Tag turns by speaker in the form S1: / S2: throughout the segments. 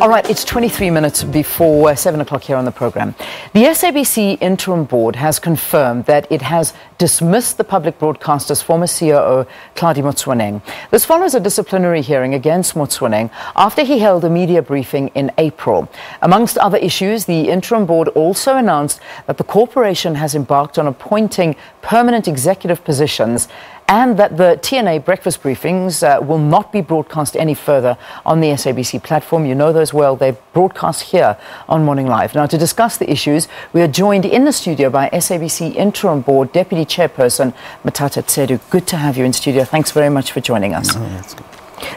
S1: All right, it's 23 minutes before 7 o'clock here on the program. The SABC interim board has confirmed that it has dismissed the public broadcaster's former COO Hlaudi Motsoeneng. This follows a disciplinary hearing against Motsoeneng after he held a media briefing in April. Amongst other issues, the interim board also announced that the corporation has embarked on appointing permanent executive positions and that the TNA breakfast briefings will not be broadcast any further on the SABC platform. You know those well. They're broadcast here on Morning Live. Now, to discuss the issues, we are joined in the studio by SABC Interim Board Deputy Chairperson Mathatha Tsedu. Good to have you in studio. Thanks very much for joining us.
S2: Oh, that's good.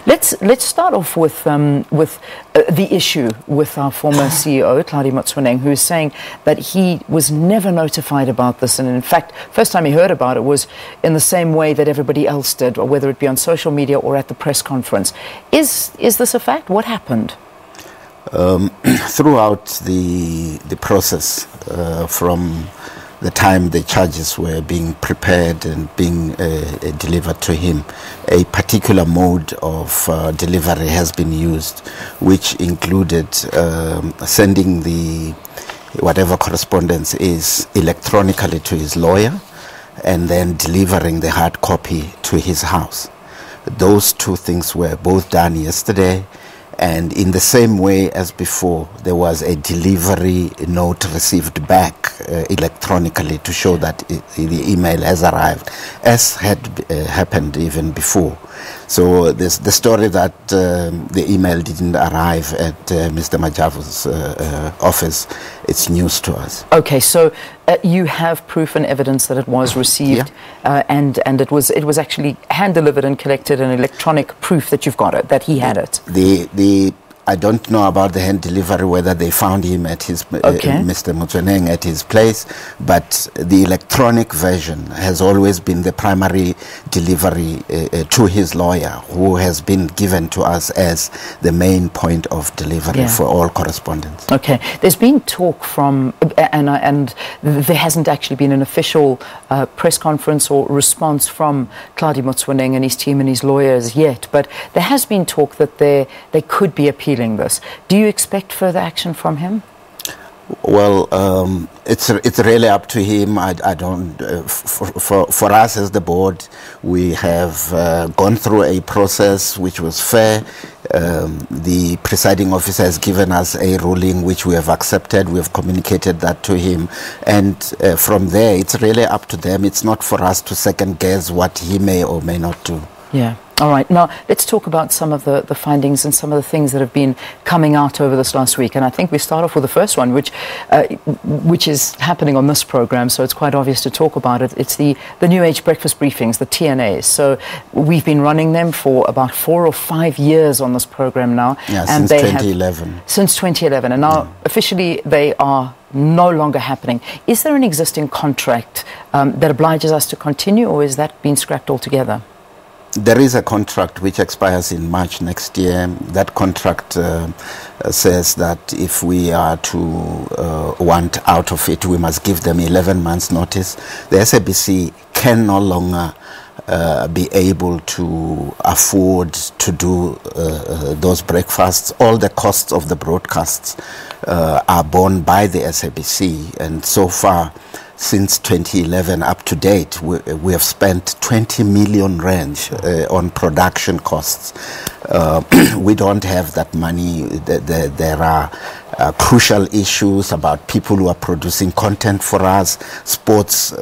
S1: Let's start off with the issue with our former CEO, Hlaudi Motsoeneng, who is saying that he was never notified about this. And in fact, first time he heard about it was in the same way that everybody else did, or whether it be on social media or at the press conference. Is this a fact? What happened?
S2: Throughout the process, from the time the charges were being prepared and being delivered to him, a particular mode of delivery has been used, which included sending the whatever correspondence is electronically to his lawyer and then delivering the hard copy to his house. Those two things were both done yesterday. And in the same way as before, there was a delivery note received back electronically to show that the email has arrived, as had happened even before. So the story that the email didn't arrive at Mr. Majavu's office, it's news to us.
S1: Okay, so you have proof and evidence that it was received, and it was actually hand-delivered and collected, an electronic proof that you've got it, that he had it.
S2: I don't know about the hand delivery, whether they found him at his, Mr. Motsoeneng at his place, but the electronic version has always been the primary delivery to his lawyer, who has been given to us as the main point of delivery for all correspondence.
S1: Okay, there's been talk from, and there hasn't actually been an official press conference or response from Hlaudi Motsoeneng and his team and his lawyers yet, but there has been talk that they could be appealing this. Do you expect further action from him?
S2: Well, it's really up to him. I don't. For us as the board, we have gone through a process which was fair. The presiding officer has given us a ruling which we have accepted. We have communicated that to him, and from there, it's really up to them. It's not for us to second guess what he may or may not do.
S1: Yeah. All right. Now, let's talk about some of the findings and some of the things that have been coming out over this last week. And I think we start off with the first one, which is happening on this program, so it's quite obvious to talk about it. It's the New Age breakfast briefings, the TNAs. So we've been running them for about 4 or 5 years on this program now.
S2: Yeah,
S1: and
S2: since 2011. Since
S1: 2011. And now, officially, they are no longer happening. Is there an existing contract that obliges us to continue, or is that been scrapped altogether?
S2: There is a contract which expires in March next year. That contract says that if we are to want out of it, we must give them 11 months notice. The SABC can no longer be able to afford to do those breakfasts. All the costs of the broadcasts are borne by the SABC, and so far, since 2011 up to date, we have spent 20 million rand on production costs. We don't have that money. There are crucial issues about people who are producing content for us, sports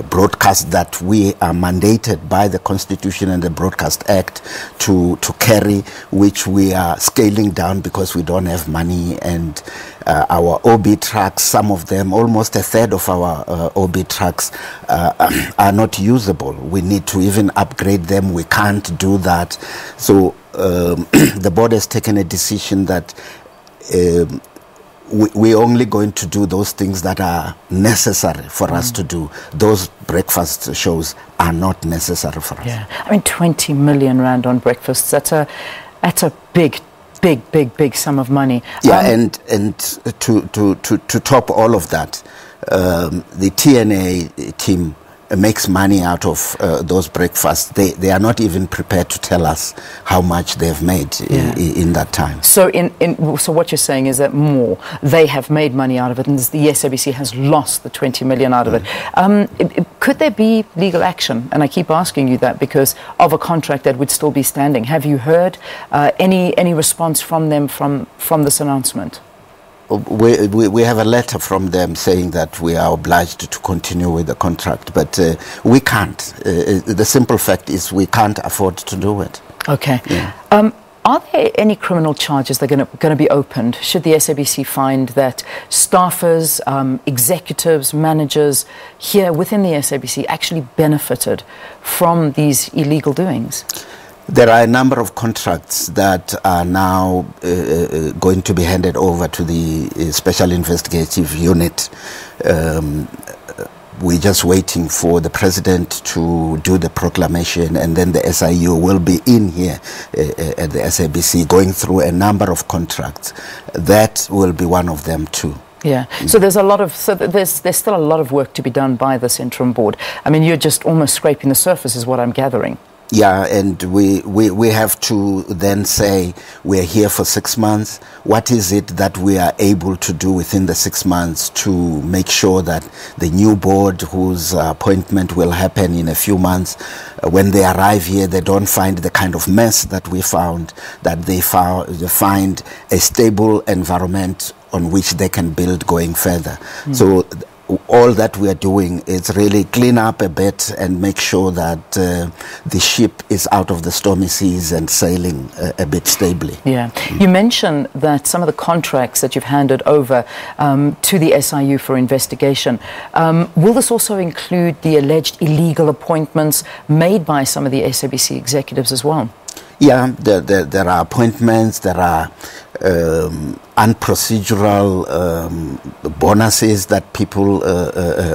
S2: broadcasts that we are mandated by the Constitution and the Broadcast Act to carry, which we are scaling down because we don't have money. And our OB trucks, some of them, almost a third of our OB trucks are not usable. We need to even upgrade them. We can't do that. So the board has taken a decision that we're only going to do those things that are necessary for us to do. Those breakfast shows are not necessary for us.
S1: Yeah, I mean, 20 million rand on breakfasts, that's a big sum of money.
S2: Yeah, and to top all of that, the TNA team makes money out of those breakfasts, they are not even prepared to tell us how much they've made in that time.
S1: So so what you're saying is that they have made money out of it, and the SABC has lost the 20 million out of it. Could there be legal action? And I keep asking you that because of a contract that would still be standing. Have you heard any response from them from this announcement?
S2: We have a letter from them saying that we are obliged to continue with the contract, but we can't. The simple fact is we can't afford to do it.
S1: Okay. Yeah. Are there any criminal charges that are going to be opened should the SABC find that staffers, executives, managers here within the SABC actually benefited from these illegal doings?
S2: There are a number of contracts that are now going to be handed over to the Special Investigative Unit. We're just waiting for the President to do the proclamation, and then the SIU will be in here at the SABC going through a number of contracts. That will be one of them too.
S1: Yeah, so there's still a lot of work to be done by this interim board. I mean, you're just almost scraping the surface is what I'm gathering.
S2: Yeah, and we have to then say we're here for 6 months. What is it that we are able to do within the 6 months to make sure that the new board, whose appointment will happen in a few months, when they arrive here, they don't find the kind of mess that we found, that they find a stable environment on which they can build going further. So all that we are doing is really clean up a bit and make sure that the ship is out of the stormy seas and sailing a bit stably.
S1: Yeah. You mentioned that some of the contracts that you've handed over to the SIU for investigation, will this also include the alleged illegal appointments made by some of the SABC executives as well?
S2: Yeah, there are appointments, there are unprocedural bonuses that people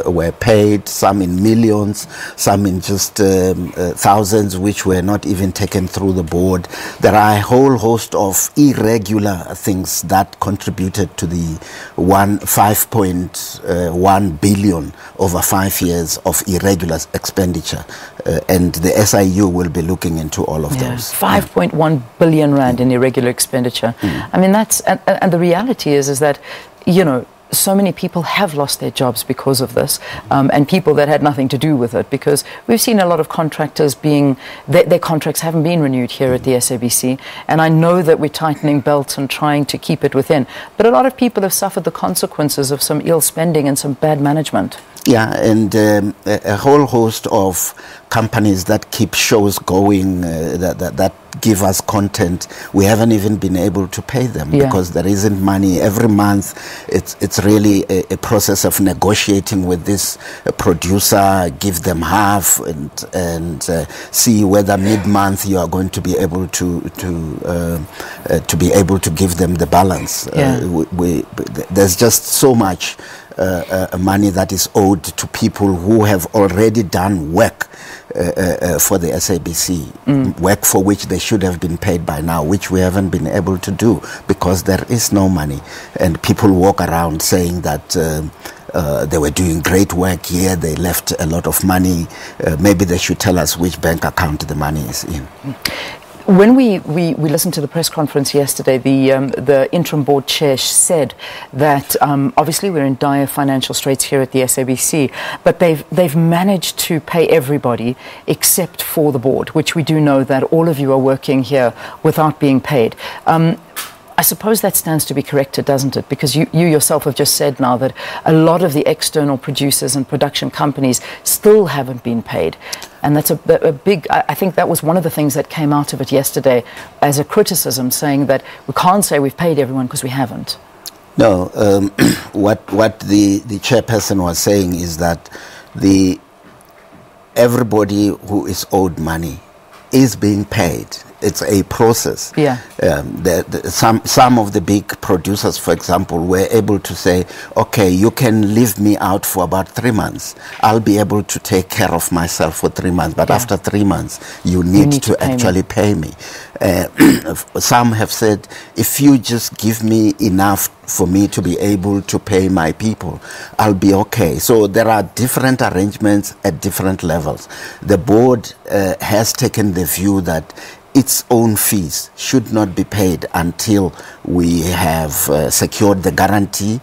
S2: were paid, some in millions, some in just thousands, which were not even taken through the board. There are a whole host of irregular things that contributed to the 5.1 billion over 5 years of irregular expenditure, and the SIU will be looking into all of those.
S1: 5.1 billion rand in irregular expenditure. I mean, that's and the reality is that, you know, so many people have lost their jobs because of this, and people that had nothing to do with it, because we've seen a lot of contractors their contracts haven't been renewed here at the SABC, and I know that we're tightening belts and trying to keep it within, but a lot of people have suffered the consequences of some ill spending and some bad management.
S2: Yeah, and a whole host of companies that keep shows going, that give us content, we haven't even been able to pay them because there isn't money. Every month it's really a process of negotiating with this producer, give them half and see whether mid-month you are going to be able to be able to give them the balance. There's just so much money that is owed to people who have already done work for the SABC, work for which they should have been paid by now, which we haven't been able to do because there is no money. And people walk around saying that they were doing great work here, they left a lot of money. Maybe they should tell us which bank account the money is in.
S1: When we listened to the press conference yesterday, the interim board chair said that obviously we're in dire financial straits here at the SABC, but they've managed to pay everybody except for the board, which we do know that all of you are working here without being paid. I suppose that stands to be corrected, doesn't it? Because you yourself have just said now that a lot of the external producers and production companies still haven't been paid. And that's a big, I think that was one of the things that came out of it yesterday as a criticism, saying that we can't say we've paid everyone because we haven't.
S2: No, what the chairperson was saying is that everybody who is owed money is being paid. it's a process.
S1: Yeah.
S2: Some of the big producers, for example, were able to say, okay, you can leave me out for about 3 months. I'll be able to take care of myself for 3 months, but after 3 months, you need to actually pay me. Some have said, if you just give me enough for me to be able to pay my people, I'll be okay. So there are different arrangements at different levels. The board has taken the view that its own fees should not be paid until we have secured the guarantee,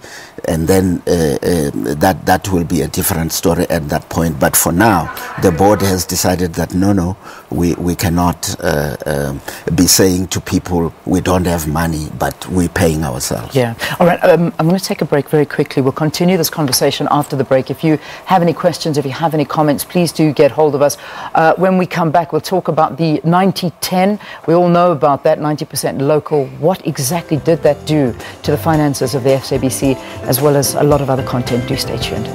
S2: and then that will be a different story at that point. But for now, the board has decided that no, we cannot be saying to people we don't have money, but we're paying ourselves.
S1: Yeah. All right. I'm going to take a break very quickly. We'll continue this conversation after the break. If you have any questions, if you have any comments, please do get hold of us. When we come back, we'll talk about the 90-10. We all know about that, 90% local. What exactly did that do to the finances of the SABC, as well as a lot of other content? Do stay tuned.